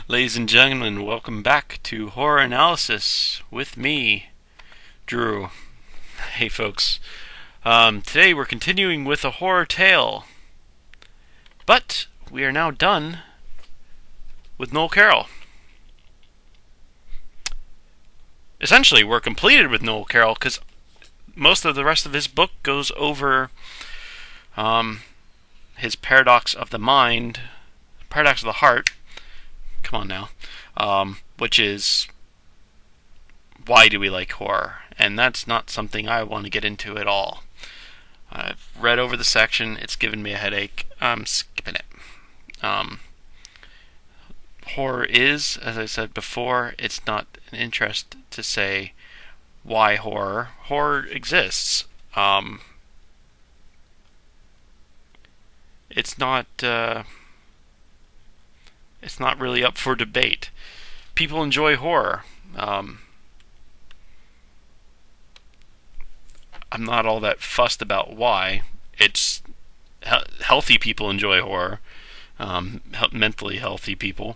Ladies and gentlemen, welcome back to Horror Analysis with me, Drew. Hey folks. Today we're continuing with a horror tale, but we are now done with Noel Carroll. Essentially, we're completed with Noel Carroll because most of the rest of his book goes over his paradox of the mind, paradox of the heart. Come on now. Which is, why do we like horror? And that's not something I want to get into at all. I've read over the section. It's given me a headache. I'm skipping it. Horror is, as I said before, it's not an interest to say why horror. Horror exists. It's not really up for debate. People enjoy horror. I'm not all that fussed about why. It's healthy people enjoy horror. Mentally healthy people.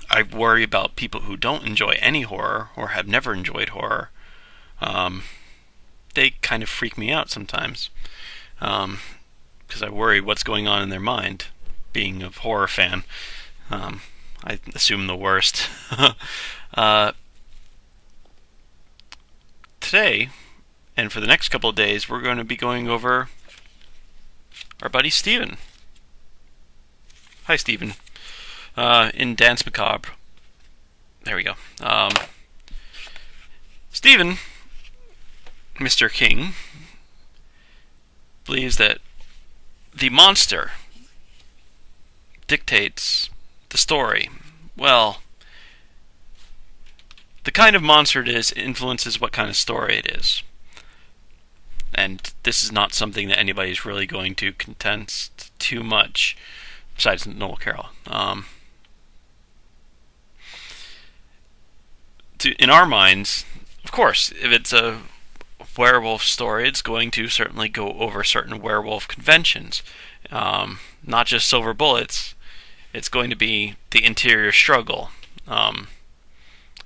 I worry about people who don't enjoy any horror or have never enjoyed horror. They kind of freak me out sometimes. Because I worry what's going on in their mind, being a horror fan. I assume the worst. Today, and for the next couple of days, we're going to be going over our buddy Steven. Hi, Steven. In Danse Macabre. There we go. Steven, Mr. King, believes that the monster dictates the story. Well, the kind of monster it is influences what kind of story it is. And this is not something that anybody's really going to contest too much, besides Noel Carroll. In our minds, of course, if it's a werewolf story, it's going to certainly go over certain werewolf conventions. Not just silver bullets. It's going to be the interior struggle.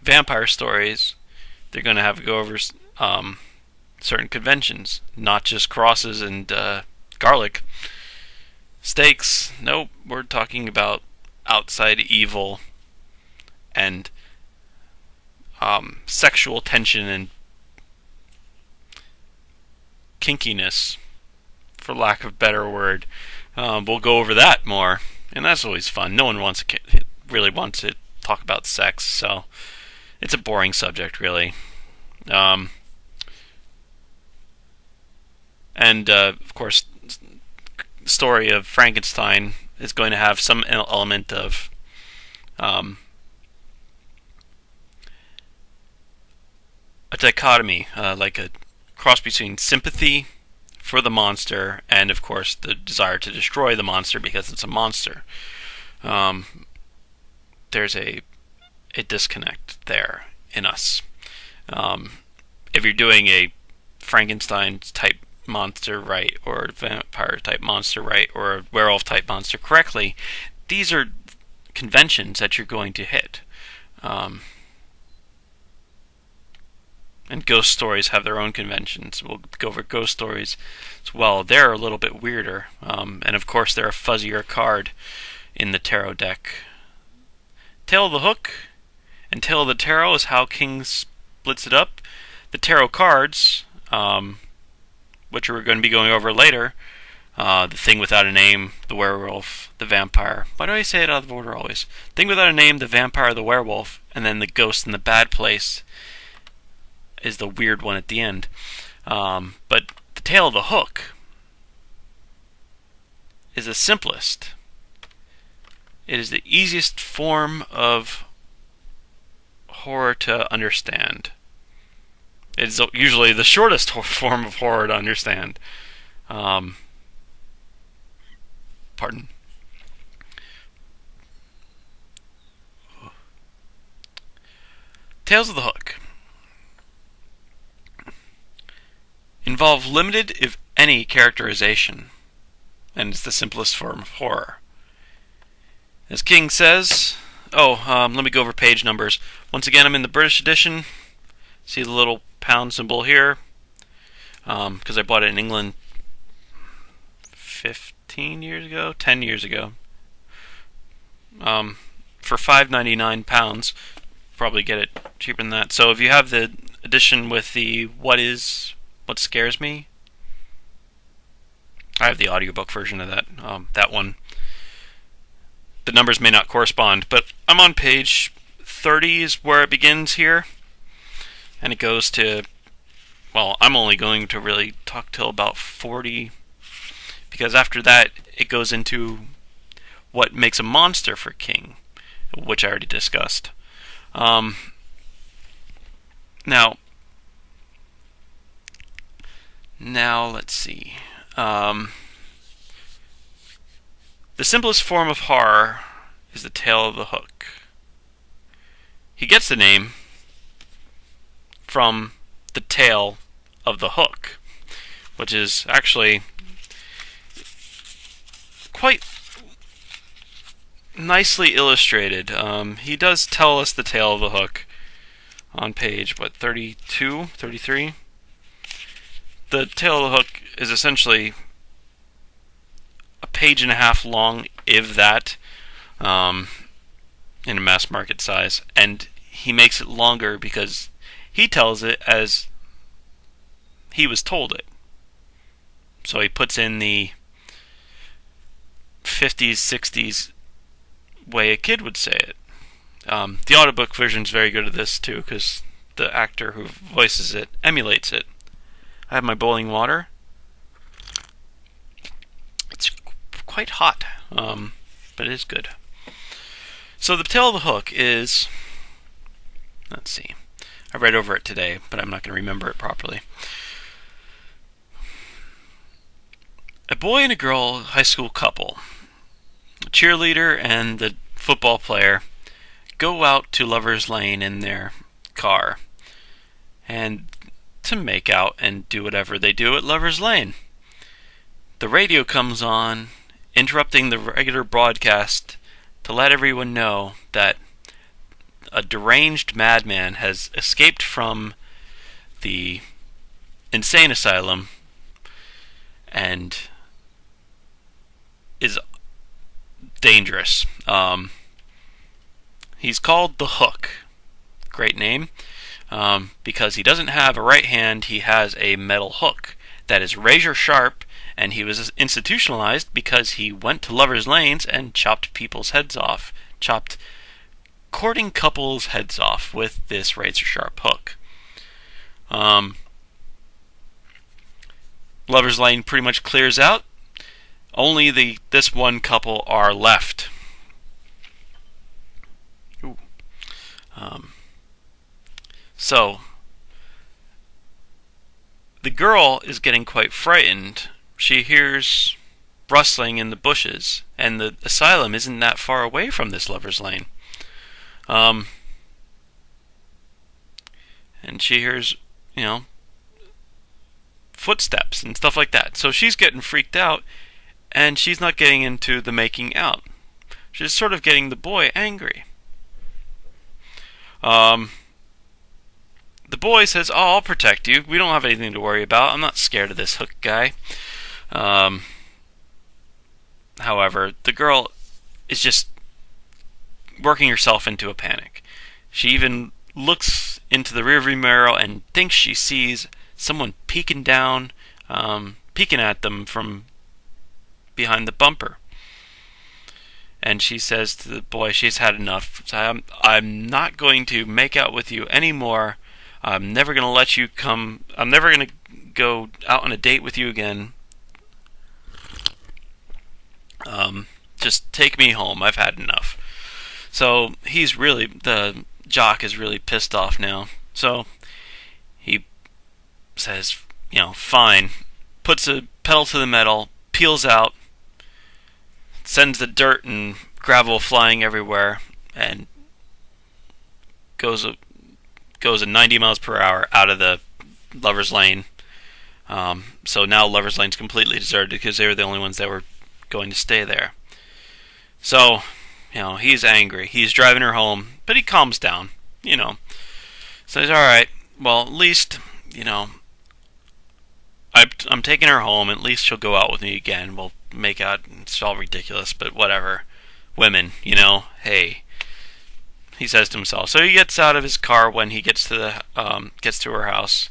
Vampire stories, they're going to have to go over certain conventions, not just crosses and garlic. Stakes, nope, we're talking about outside evil and sexual tension and kinkiness, for lack of a better word. We'll go over that more, and that's always fun. No one really wants to talk about sex, so it's a boring subject, really. And of course, the story of Frankenstein is going to have some element of a dichotomy, like a cross between sympathy for the monster and, of course, the desire to destroy the monster because it's a monster. There's a disconnect there in us. If you're doing a Frankenstein type monster right, or a vampire type monster right, or a werewolf type monster correctly, these are conventions that you're going to hit. And ghost stories have their own conventions. We'll go over ghost stories as well. They're a little bit weirder. And of course, they're a fuzzier card in the tarot deck. Tail of the Hook and Tail of the Tarot is how King splits it up. The tarot cards, which we're going to be going over later, the Thing Without a Name, the Werewolf, the Vampire. Why do I say it out of order always? Thing Without a Name, the Vampire, the Werewolf, and then the Ghost in the Bad Place is the weird one at the end. But the Tail of the Hook is the simplest. It is the easiest form of horror to understand. It is usually the shortest form of horror to understand. Pardon. Tales of the Hook involve limited, if any, characterization, and it's the simplest form of horror. As King says, Let me go over page numbers. Once again, I'm in the British edition. See the little pound symbol here, because I bought it in England 15 years ago, 10 years ago, for £5.99. Probably get it cheaper than that. So if you have the edition with the what scares me, I have the audiobook version of that. That one, the numbers may not correspond, but I'm on page 30 is where it begins here, and it goes to, well, I'm only going to really talk till about 40, because after that it goes into what makes a monster for king, which I already discussed. Now let's see. The simplest form of horror is the tale of the hook. He gets the name from the tail of the hook, which is actually quite nicely illustrated. He does tell us the tale of the hook on page, 32, 33? The tale of the hook is essentially a page and a half long, if that, in a mass market size, and he makes it longer because he tells it as he was told it. So he puts in the 50s, 60s way a kid would say it. The audiobook version is very good at this too, because the actor who voices it emulates it. I have my boiling water. It's quite hot, but it is good. So the tale of the hook is, let's see, I read over it today, but I'm not going to remember it properly. A boy and a girl, high school couple, a cheerleader and the football player, go out to Lover's Lane in their car, and to make out and do whatever they do at Lover's Lane. The radio comes on, interrupting the regular broadcast to let everyone know that a deranged madman has escaped from the insane asylum and is dangerous. He's called the Hook. Great name. Because he doesn't have a right hand, he has a metal hook that is razor sharp, and he was institutionalized because he went to lovers' lanes and chopped people's heads off. Chopped courting couples' heads off with this razor sharp hook. Lovers' Lane pretty much clears out. Only this one couple are left. Ooh. So, the girl is getting quite frightened. She hears rustling in the bushes, and the asylum isn't that far away from this Lover's Lane. And she hears, footsteps and stuff like that. So she's getting freaked out, and she's not getting into the making out. She's sort of getting the boy angry. The boy says, "Oh, I'll protect you. We don't have anything to worry about. I'm not scared of this hook guy." However, the girl is just working herself into a panic. She even looks into the rearview mirror and thinks she sees someone peeking down, peeking at them from behind the bumper. And she says to the boy she's had enough. I'm not going to make out with you anymore. I'm never going to let you come. I'm never going to go out on a date with you again. Just take me home. I've had enough. So the jock is really pissed off now. So he says, fine. Puts a pedal to the metal, peels out, sends the dirt and gravel flying everywhere, and goes at 90 miles per hour out of the Lover's Lane. So now Lover's Lane's completely deserted because they were the only ones that were going to stay there. So he's angry. He's driving her home, but he calms down. Says, all right, well, at least, I'm taking her home. At least she'll go out with me again. We'll make out. It's all ridiculous, but whatever. Women, hey, he says to himself. So he gets out of his car when he gets to her house,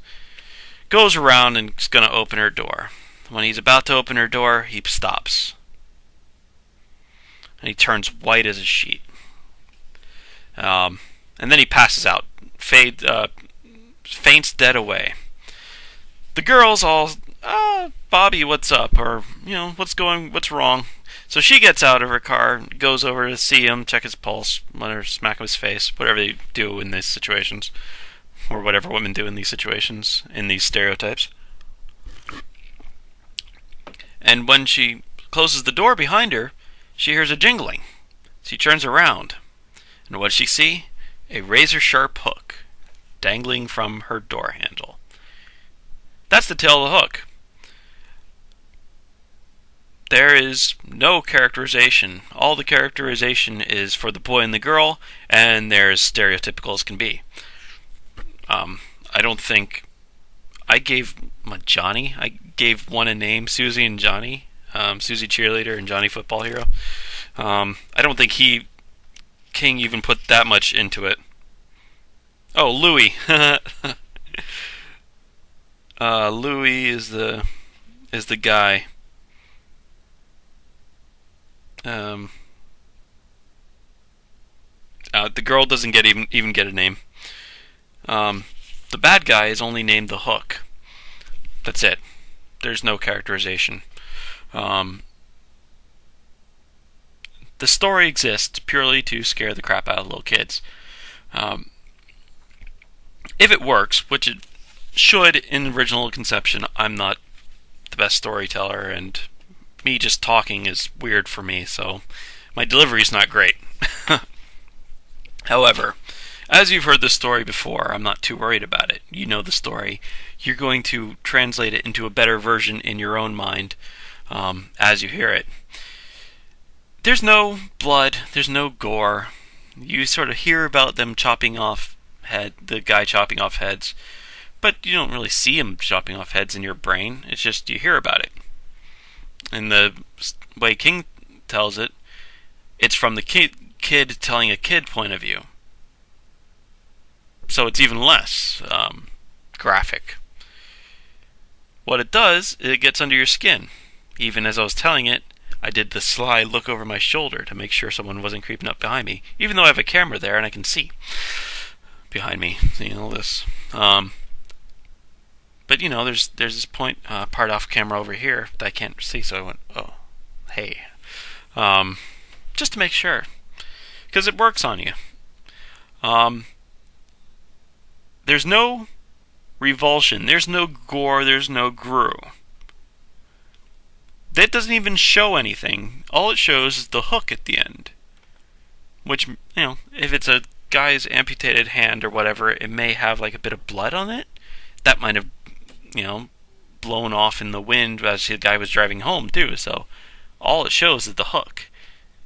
goes around and is going to open her door. When he's about to open her door, he stops. And he turns white as a sheet. And then he passes out. Faints dead away. The girl's all, Bobby, what's up? Or, what's wrong? So she gets out of her car, goes over to see him, check his pulse, let her smack him his face, whatever they do in these situations. Or whatever women do in these situations, in these stereotypes. And when she closes the door behind her, she hears a jingling. She turns around. And what does she see? A razor-sharp hook dangling from her door handle. That's the tail of the hook. There is no characterization. All the characterization is for the boy and the girl, and they're as stereotypical as can be. I don't think... I gave one a name, Susie and Johnny. Susie cheerleader and Johnny football hero. I don't think King even put that much into it. Oh, Louis. Louis is the guy. The girl doesn't even get a name. The bad guy is only named the Hook. That's it. There's no characterization. The story exists purely to scare the crap out of little kids. If it works, which it should in original conception, I'm not the best storyteller, and me just talking is weird for me, so my delivery's not great. However, as you've heard the story before, I'm not too worried about it. You know the story. You're going to translate it into a better version in your own mind as you hear it. There's no blood. There's no gore. You sort of hear about them chopping off the guy chopping off heads, but you don't really see him chopping off heads in your brain. It's just you hear about it. And the way King tells it, it's from the kid telling a kid point of view. So it's even less graphic. What it does, it gets under your skin. Even as I was telling it, I did the sly look over my shoulder to make sure someone wasn't creeping up behind me, even though I have a camera there and I can see behind me, seeing all this. But there's this part off camera over here that I can't see, so I went, oh, hey. Just to make sure. Because it works on you. There's no revulsion, there's no gore, there's no grue. That doesn't even show anything. All it shows is the hook at the end. Which, if it's a guy's amputated hand or whatever, it may have like a bit of blood on it. That might have, blown off in the wind as the guy was driving home too. So all it shows is the hook.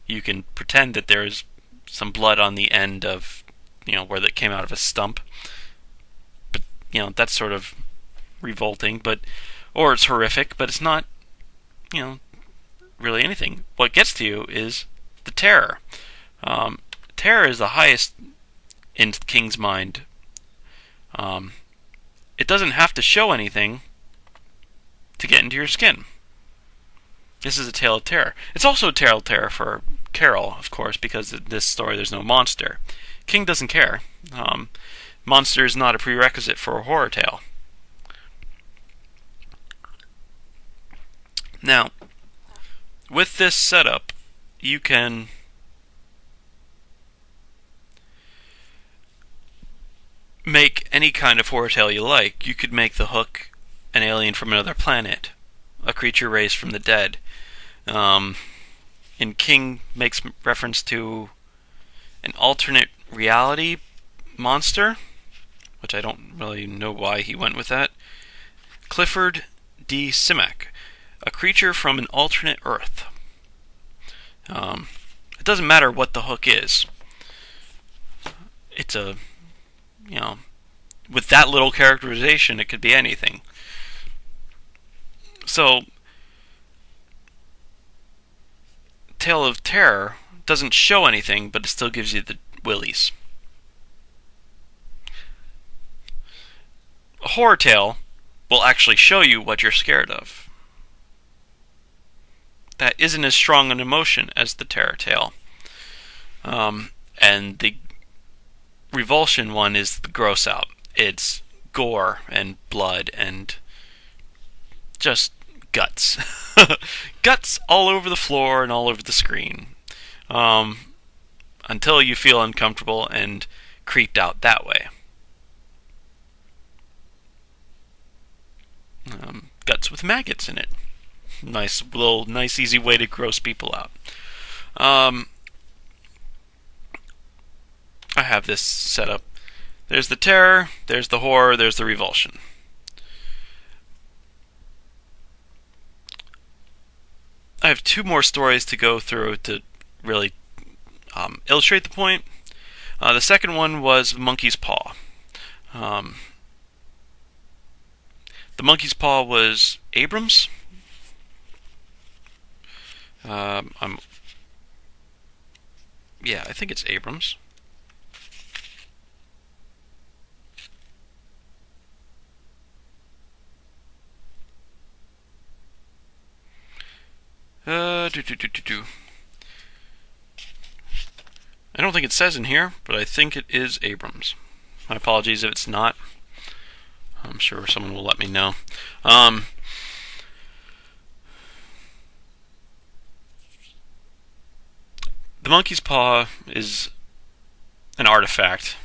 You can pretend that there's some blood on the end of, where that came out of a stump. But, that's sort of revolting, or it's horrific, but it's not, really anything. What gets to you is the terror. Terror is the highest in King's mind. It doesn't have to show anything to get into your skin. This is a tale of terror. It's also a tale of terror for Carol, of course, because in this story there's no monster. King doesn't care. Monster is not a prerequisite for a horror tale. Now, with this setup, you can make any kind of horror tale you like. You could make the Hook an alien from another planet, a creature raised from the dead. And King makes reference to an alternate reality monster, which I don't really know why he went with that. Clifford D. Simak, a creature from an alternate Earth. It doesn't matter what the hook is. It's a, you know, with that little characterization, it could be anything. So, Tale of Terror doesn't show anything, but it still gives you the willies. A horror tale will actually show you what you're scared of. That isn't as strong an emotion as the terror tale. And the revulsion one is the gross out. It's gore and blood and just guts. Guts all over the floor and all over the screen. Until you feel uncomfortable and creeped out that way. Guts with maggots in it. Nice easy way to gross people out. I have this set up. There's the terror, there's the horror, there's the revulsion. I have two more stories to go through to really illustrate the point. The second one was Monkey's Paw. The Monkey's Paw was Abrams. I think it's Abrams. I don't think it says in here, but I think it is Abrams. My apologies if it's not. I'm sure someone will let me know. The Monkey's Paw is an artifact.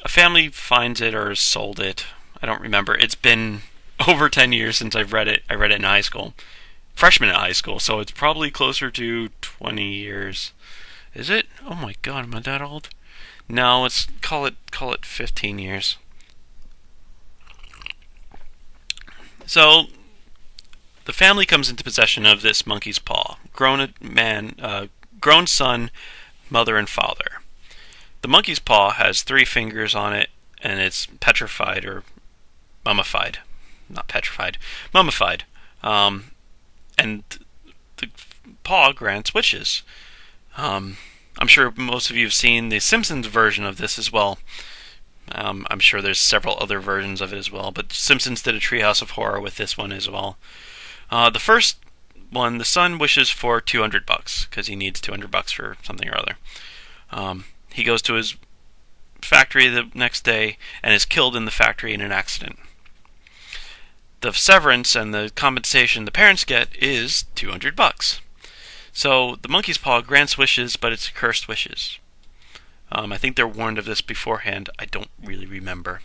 A family finds it or sold it. I don't remember. It's been over 10 years since I've read it. I read it in high school. Freshman in high school, so it's probably closer to 20 years. Is it? Oh my god, am I that old? No, let's call it 15 years. So, the family comes into possession of this monkey's paw. Grown son, mother, and father. The monkey's paw has 3 fingers on it, and it's petrified or mummified. Not petrified, mummified. And the paw grants wishes. I'm sure most of you have seen the Simpsons version of this as well. I'm sure there's several other versions of it as well, but Simpsons did a Treehouse of Horror with this one as well. The first one, the son wishes for $200 because he needs $200 for something or other. He goes to his factory the next day and is killed in the factory in an accident. The severance and the compensation the parents get is $200. So the monkey's paw grants wishes, but it's cursed wishes. I think they're warned of this beforehand. I don't really remember.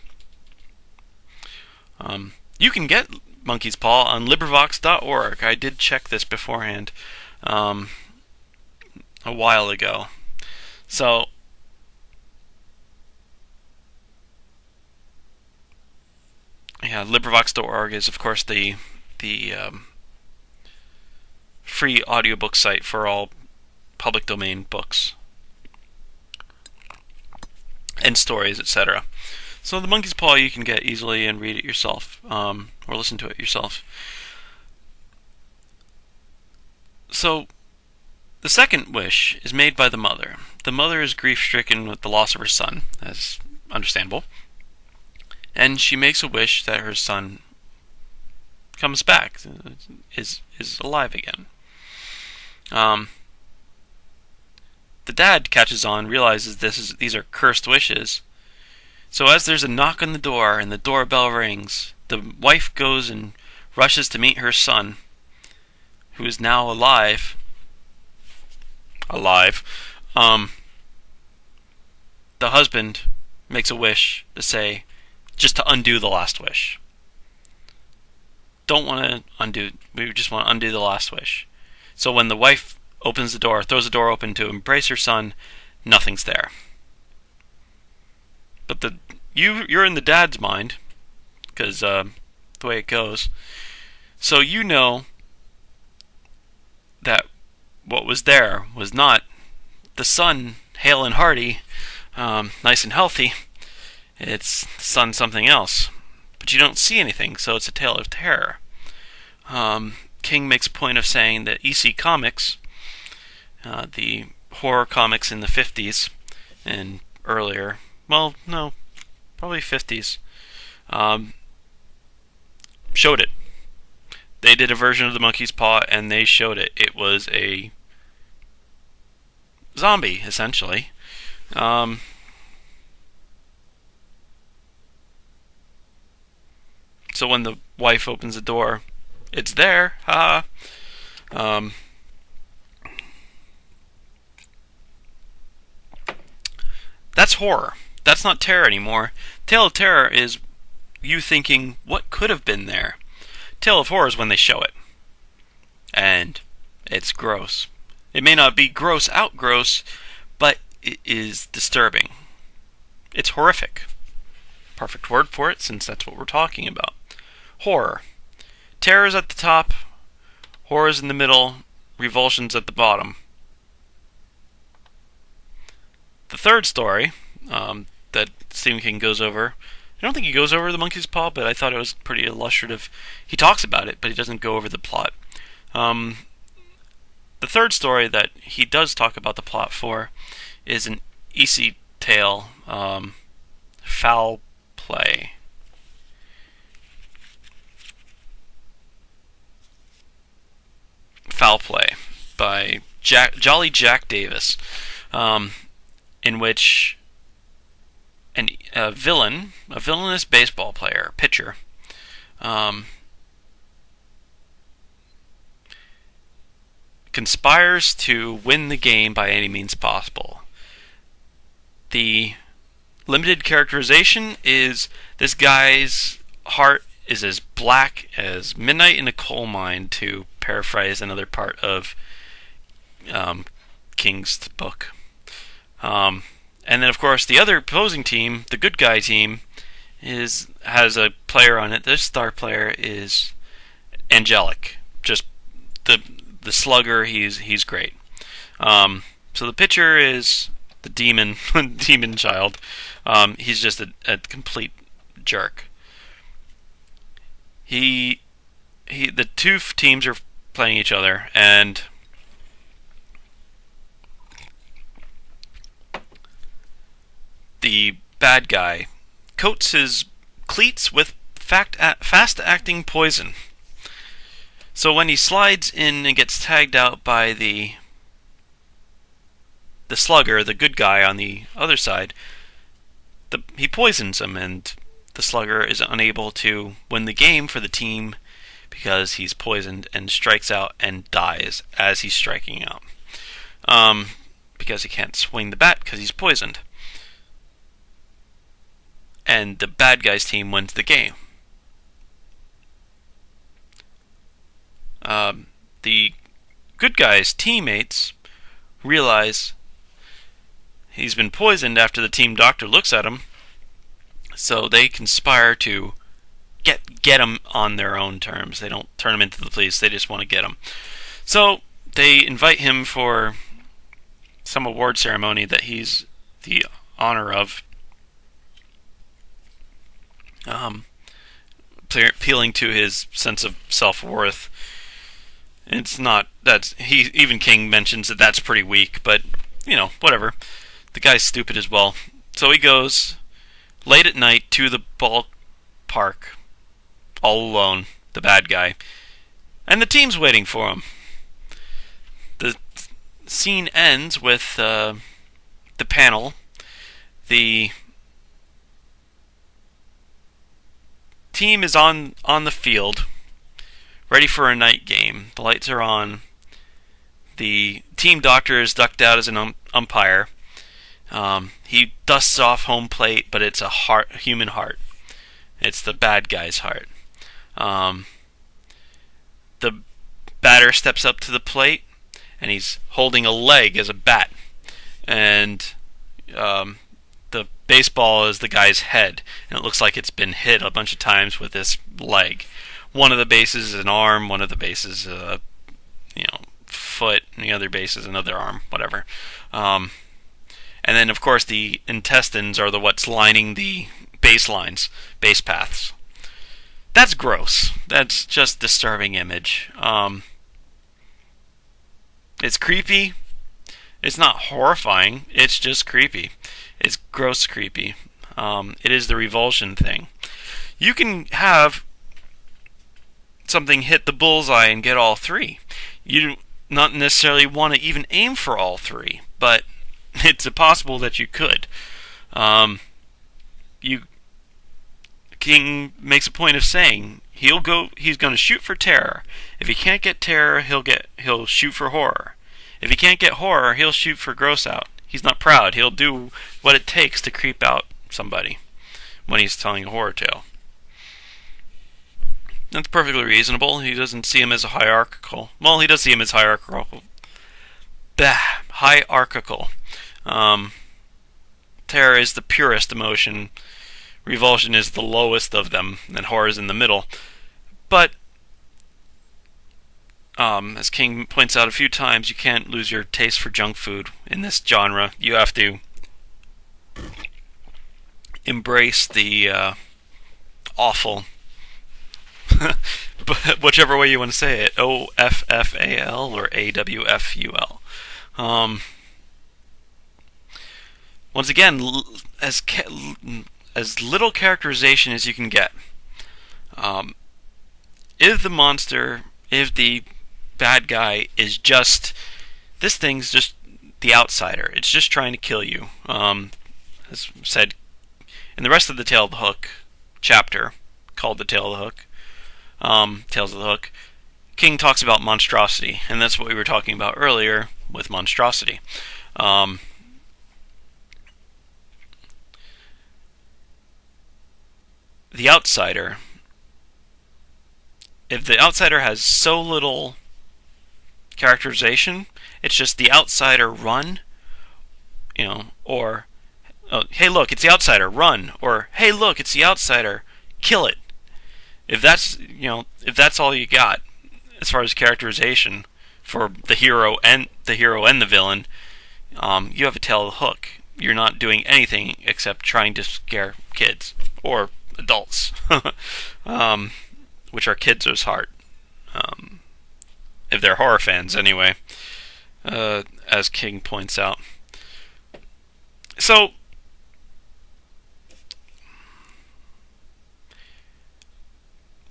You can get Monkey's Paw on LibriVox.org. I did check this beforehand a while ago. So, yeah, LibriVox.org is, of course, the free audiobook site for all public domain books and stories, etc. So the Monkey's Paw you can get easily and read it yourself, or listen to it yourself. So the second wish is made by the mother. The mother is grief-stricken with the loss of her son, as understandable, and she makes a wish that her son comes back, is alive again. The dad catches on, realizes these are cursed wishes. So as there's a knock on the door and the doorbell rings, the wife goes and rushes to meet her son, who is now alive. The husband makes a wish to say, just to undo the last wish. Don't want to undo, we just want to undo the last wish. So when the wife opens the door, throws the door open to embrace her son, nothing's there. But you're in the dad's mind, because the way it goes. So you know that what was there was not the sun hale and hearty, nice and healthy, it's the sun something else. But you don't see anything, so it's a tale of terror. King makes a point of saying that EC Comics, the horror comics in the 50s and earlier, well, no, probably 50s, showed it. They did a version of the monkey's paw and they showed it. It was a zombie, essentially. So when the wife opens the door, it's there. That's horror. That's not terror anymore. Tale of terror is you thinking, what could have been there? Tale of horror is when they show it. And it's gross. It may not be gross out gross, but it is disturbing. It's horrific. Perfect word for it, since that's what we're talking about. Horror. Terror is at the top, horror is in the middle, revulsion's at the bottom. The third story that Stephen King goes over, I don't think he goes over the monkey's paw, but I thought it was pretty illustrative. He talks about it, but he doesn't go over the plot. The third story that he does talk about the plot for is an EC tale, Foul Play. Foul Play by Jolly Jack Davis, in which a villainous baseball player, pitcher, conspires to win the game by any means possible. The limited characterization is this guy's heart is as black as midnight in a coal mine, to paraphrase another part of King's book. And then, of course, the other opposing team, the good guy team, has a player on it. This star player is angelic, just the slugger. He's great. So the pitcher is the demon demon child. He's just a complete jerk. The two teams are playing each other, and the bad guy coats his cleats with fast-acting poison. So when he slides in and gets tagged out by the slugger, the good guy on the other side, he poisons him, and the slugger is unable to win the game for the team because he's poisoned, and strikes out and dies as he's striking out. Because he can't swing the bat because he's poisoned. And the bad guy's team wins the game. The good guy's teammates realize he's been poisoned after the team doctor looks at him, so they conspire to get him on their own terms. They don't turn him into the police, they just want to get him. So they invite him for some award ceremony that he's the honor of, appealing to his sense of self-worth. It's not, even King mentions that that's pretty weak, but, whatever. The guy's stupid as well. So he goes late at night to the ballpark, all alone, the bad guy, and the team's waiting for him. The scene ends with the panel. The team is on the field, ready for a night game. The lights are on. The team doctor is ducked out as an umpire. He dusts off home plate, but it's a human heart. It's the bad guy's heart. The batter steps up to the plate, and he's holding a leg as a bat. And the baseball is the guy's head, and it looks like it's been hit a bunch of times with this leg. One of the bases is an arm, one of the bases foot, and the other base is another arm, whatever. And then, of course, the intestines are what's lining the base lines, base paths. That's gross. That's just disturbing image. It's creepy. It's not horrifying. It's just creepy. It's gross creepy. It is the revulsion thing. You can have something hit the bullseye and get all three. You do not necessarily want to even aim for all three, but it's possible that you could. King makes a point of saying he's going to shoot for terror. If he can't get terror, he'll shoot for horror. If he can't get horror, he'll shoot for gross out. He's not proud. He'll do what it takes to creep out somebody when he's telling a horror tale. That's perfectly reasonable. He doesn't see him as a hierarchical. Well, he does see him as hierarchical. Hierarchical. Terror is the purest emotion. Revulsion is the lowest of them, and horror is in the middle. But, as King points out a few times, you can't lose your taste for junk food in this genre. You have to embrace the awful, but whichever way you want to say it, OFFAL or AWFUL. Once again, as little characterization as you can get. If the bad guy is just, this thing's just the outsider. It's just trying to kill you. As said in the rest of the Tale of the Hook chapter, called the Tale of the Hook, Tales of the Hook, King talks about monstrosity, and that's what we were talking about earlier with monstrosity. The outsider, if the outsider has so little characterization, it's just the outsider run, or hey look, it's the outsider, run, or hey look, it's the outsider, kill it. If that's all you got as far as characterization for the hero and the villain, you have a Tale of the Hook. You're not doing anything except trying to scare kids or adults, which are kids' heart, if they're horror fans anyway, as King points out. So,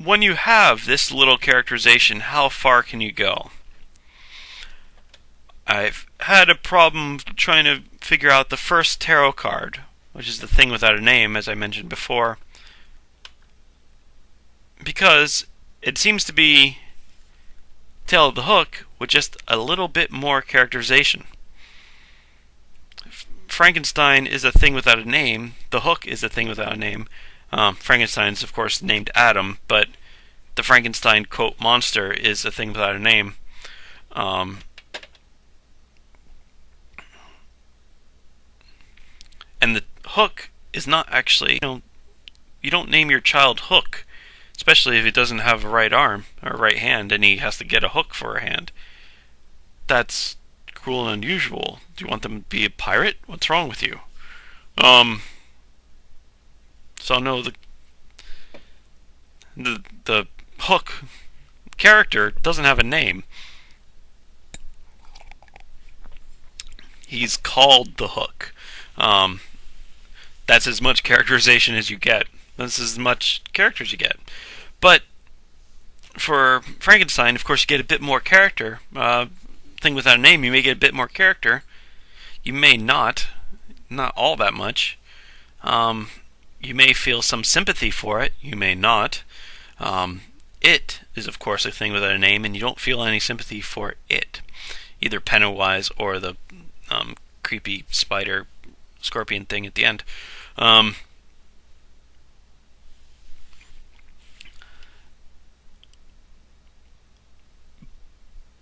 when you have this little characterization, how far can you go? I've had a problem trying to figure out the first tarot card, which is the Thing Without a Name, as I mentioned before, because it seems to be Tale of the Hook with just a little bit more characterization. Frankenstein is a thing without a name. The Hook is a thing without a name. Frankenstein is, of course, named Adam, but the Frankenstein, quote, monster is a thing without a name. And the Hook is not actually, you don't name your child Hook, especially if he doesn't have a right arm or a right hand and he has to get a hook for a hand. That's cruel and unusual. Do you want them to be a pirate? What's wrong with you? So no, the Hook character doesn't have a name. He's called the Hook. That's as much characterization as you get. That's as much character as you get. But for Frankenstein, of course, you get a bit more character. Thing Without a Name, you may get a bit more character. You may not all that much. You may feel some sympathy for it. You may not. It is, of course, a thing without a name, and you don't feel any sympathy for it. Either Pennywise or the creepy spider scorpion thing at the end.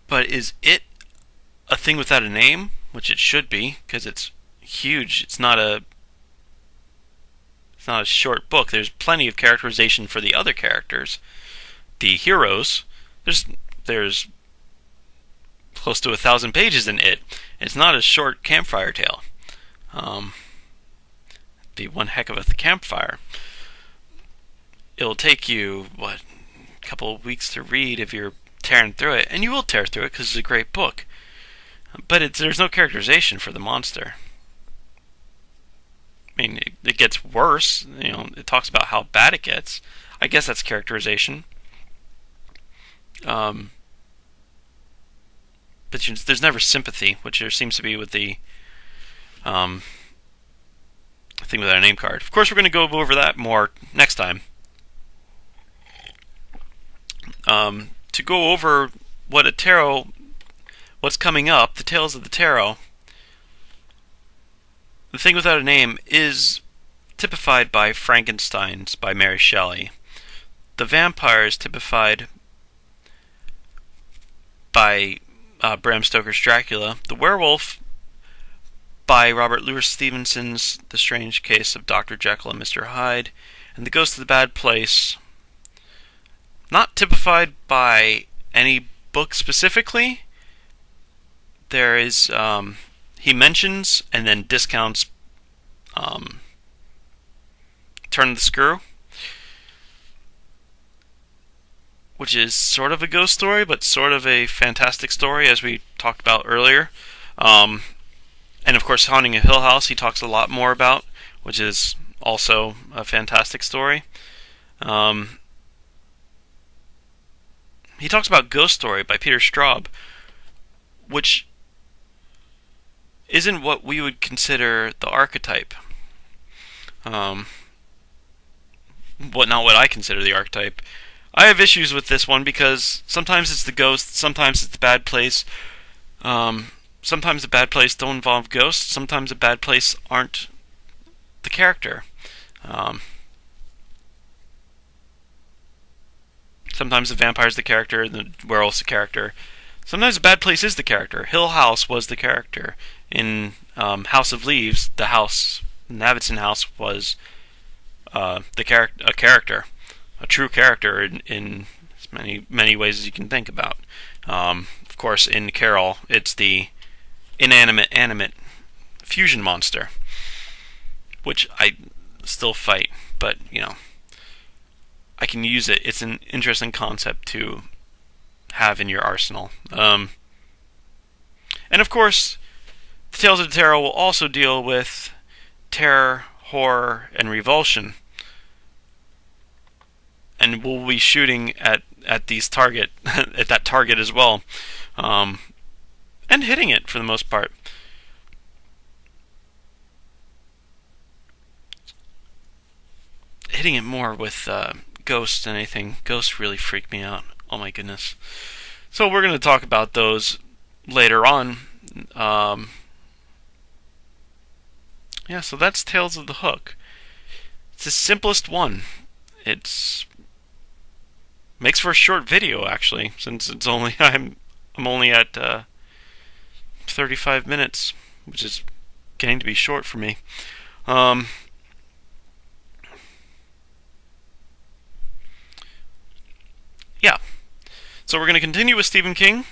But is it a thing without a name? Which it should be, because it's huge. It's not a short book. There's plenty of characterization for the other characters. The heroes, there's close to 1,000 pages in it. It's not a short campfire tale. Be one heck of a campfire. It'll take you, a couple of weeks to read if you're tearing through it, and you will tear through it because it's a great book. But there's no characterization for the monster. I mean, it gets worse. It talks about how bad it gets. I guess that's characterization. But there's never sympathy, which there seems to be with the thing without a name card. Of course, we're going to go over that more next time. To go over what's coming up, the Tales of the Tarot. The Thing Without a Name is typified by Frankenstein's by Mary Shelley. The vampire is typified by Bram Stoker's Dracula. The werewolf by Robert Louis Stevenson's The Strange Case of Dr. Jekyll and Mr. Hyde. And the Ghost of the Bad Place, not typified by any book specifically. There is, he mentions and then discounts Turn the Screw, which is sort of a ghost story, but sort of a fantastic story, as we talked about earlier. And of course, Haunting of Hill House, he talks a lot more about, which is also a fantastic story. He talks about Ghost Story by Peter Straub, which isn't what we would consider the archetype. Not what I consider the archetype. I have issues with this one because sometimes it's the ghost, sometimes it's the bad place. Sometimes the bad place don't involve ghosts, sometimes the bad place aren't the character. Sometimes the vampire's the character, and the werewolf's the character. Sometimes the bad place is the character. Hill House was the character. In House of Leaves, the Navidson house was a character, a true character in as many ways as you can think about. Of course, in Carol, it's the inanimate animate fusion monster, which I still fight, but I can use it. It's an interesting concept to have in your arsenal. And of course, the Tales of the Tarot will also deal with terror, horror, and revulsion. And we'll be shooting at these at that target as well, and hitting it for the most part. Hitting it more with ghosts than anything. Ghosts really freak me out. Oh my goodness. So we're going to talk about those later on. So that's Tales of the Hook. It's the simplest one. It's makes for a short video, actually, since it's only I'm only at 35 minutes, which is getting to be short for me. So we're going to continue with Stephen King.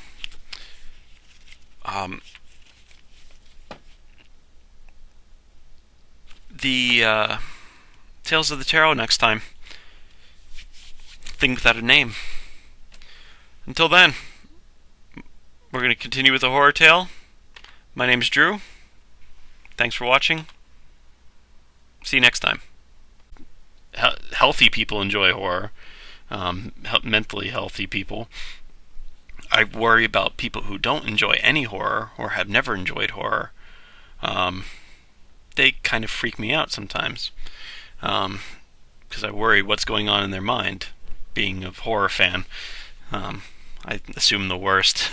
The Tales of the Tarot next time. Thing Without a Name. Until then, we're going to continue with the horror tale. My name's Drew. Thanks for watching. See you next time. Healthy people enjoy horror. Mentally healthy people. I worry about people who don't enjoy any horror or have never enjoyed horror. They kind of freak me out sometimes, because I worry what's going on in their mind. Being a horror fan, I assume the worst.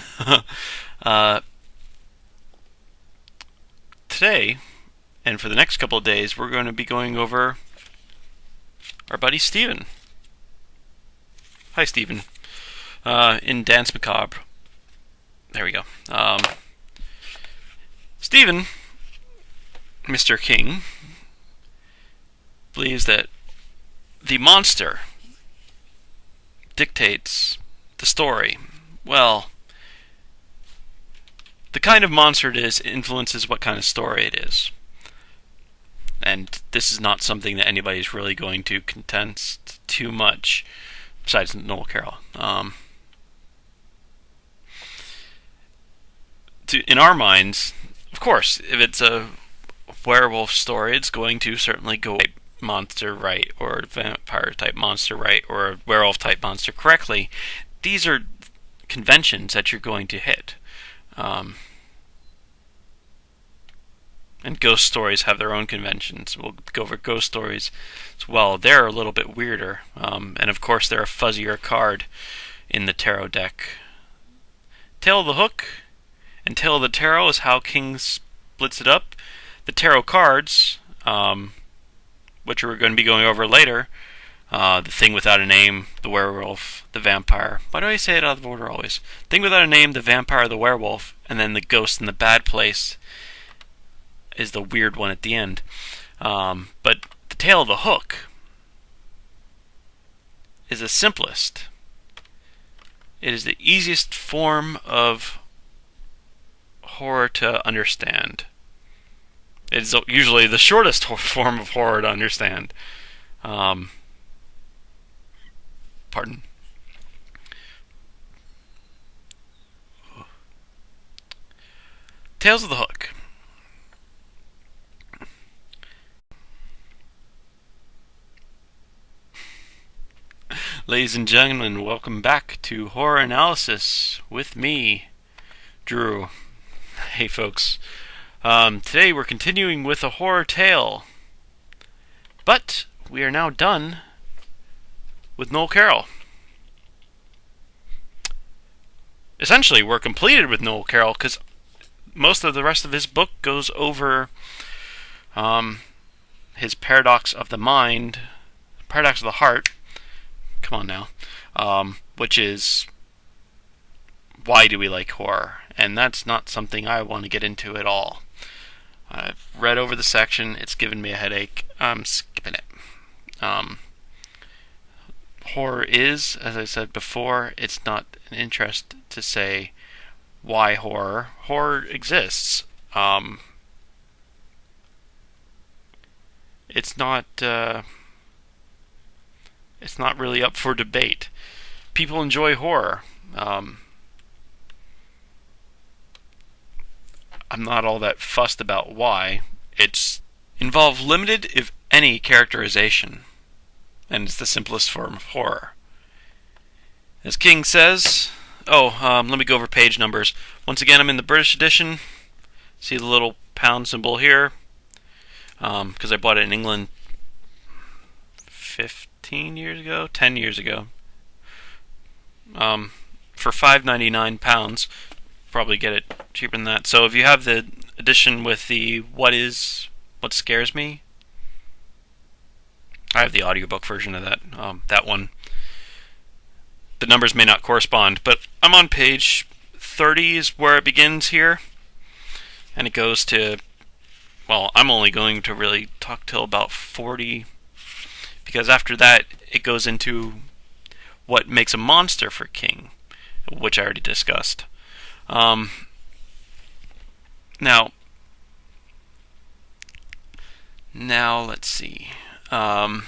Today, and for the next couple of days, we're going to be going over our buddy Steven. Hi, Steven. In Danse Macabre. There we go. Steven, Mr. King, believes that the monster dictates the story. Well, the kind of monster it is influences what kind of story it is. And this is not something that anybody's really going to contest too much, besides Noel Carroll. In our minds, of course, if it's a werewolf story, it's going to certainly go monster right, or vampire type monster right, or a werewolf type monster correctly. These are conventions that you're going to hit. And ghost stories have their own conventions. We'll go over ghost stories as well. They're a little bit weirder. And of course, they're a fuzzier card in the tarot deck. Tail of the Hook and Tail of the Tarot is how King splits it up. The tarot cards, which we're going to be going over later, the Thing Without a Name, the Werewolf, the Vampire. Why do I say it out of order always? Thing Without a Name, the Vampire, the Werewolf, and then the Ghost in the Bad Place is the weird one at the end. But the Tail of the Hook is the simplest. It is the easiest form of horror to understand. It is usually the shortest form of horror to understand. Pardon. Tales of the Hook. Ladies and gentlemen, welcome back to Horror Analysis with me, Drew. Hey folks. Today we're continuing with a horror tale, but we are now done with Noel Carroll. Essentially, we're completed with Noel Carroll because most of the rest of his book goes over his paradox of the mind, paradox of the heart. Come on now. Which is, why do we like horror? And that's not something I want to get into at all. I've read over the section. It's given me a headache. I'm skipping it. Horror is, as I said before, it's not an interest to say why horror. Horror exists. It's not really up for debate. People enjoy horror. I'm not all that fussed about why. It's involved limited, if any, characterization, and it's the simplest form of horror. As King says, let me go over page numbers. Once again, I'm in the British edition. See the little pound symbol here, because I bought it in England 10 years ago, for £5.99. Probably get it cheaper than that. So if you have the edition with the What Scares Me, I have the audiobook version of that one. The numbers may not correspond, but I'm on page 30 is where it begins here, and it goes to, well, I'm only going to really talk till about 40, because after that it goes into what makes a monster for King, which I already discussed. Now let's see. The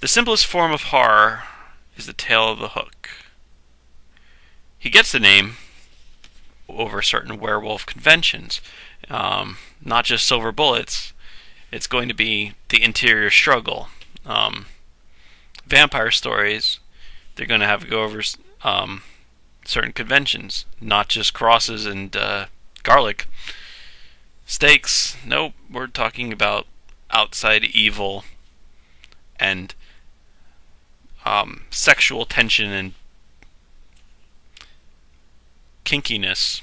simplest form of horror is the Tail of the Hook. He gets the name over certain werewolf conventions. Not just silver bullets. It's going to be the interior struggle. Vampire stories, they're going to have to go over certain conventions, not just crosses and garlic. Stakes, nope, we're talking about outside evil and sexual tension and kinkiness,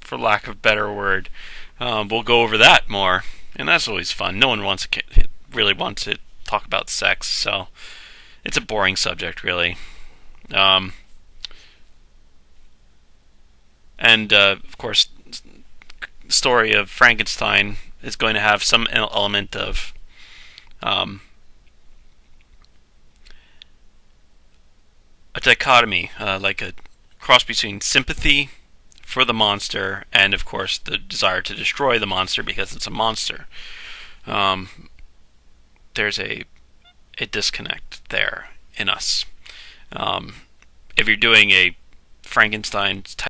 for lack of a better word. We'll go over that more, and that's always fun. No one really wants to talk about sex, so it's a boring subject, really. And of course, the story of Frankenstein is going to have some element of a dichotomy, like a cross between sympathy for the monster, and of course the desire to destroy the monster because it's a monster. There's a disconnect there in us. If you're doing a Frankenstein type